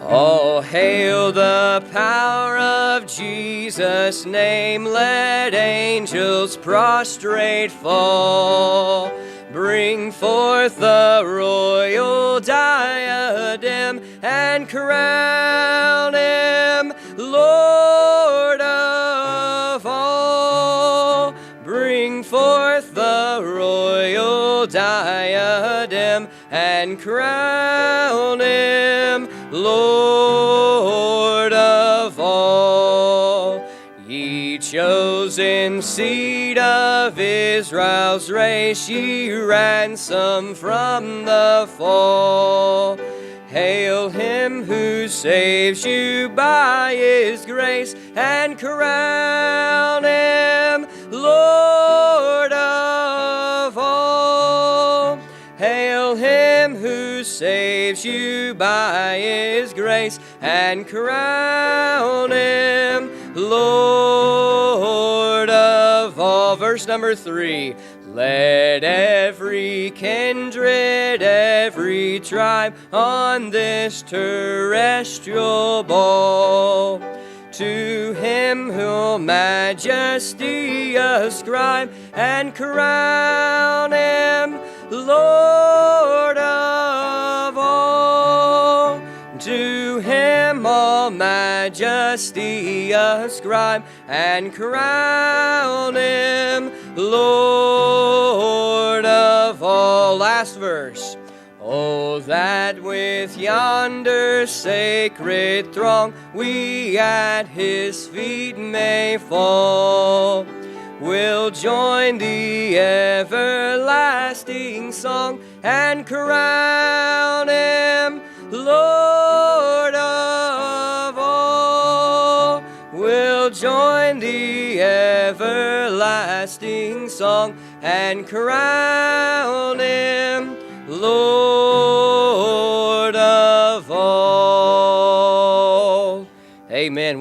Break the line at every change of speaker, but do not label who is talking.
All hail the power of Jesus' name, let angels prostrate fall. Bring forth the royal diadem and crown him Lord of all. Bring forth the royal diadem and crown him Lord of all. Ye chosen seed of Israel's race, ye ransom from the fall. Hail him who saves you by his grace, and crown him Lord of all. Hail him who saves you by his grace, and crown him Lord of all. Verse number 3. Let every kindred, every tribe on this terrestrial ball to him who'll majesty ascribe, and crown him Lord of all. To him all majesty ascribe, and crown him Lord of all. Last verse. Oh, that with yonder sacred throng we at his feet may fall. We'll join the everlasting song, and crown him Lord of all. We'll join the everlasting song, and crown him Lord of all. Amen.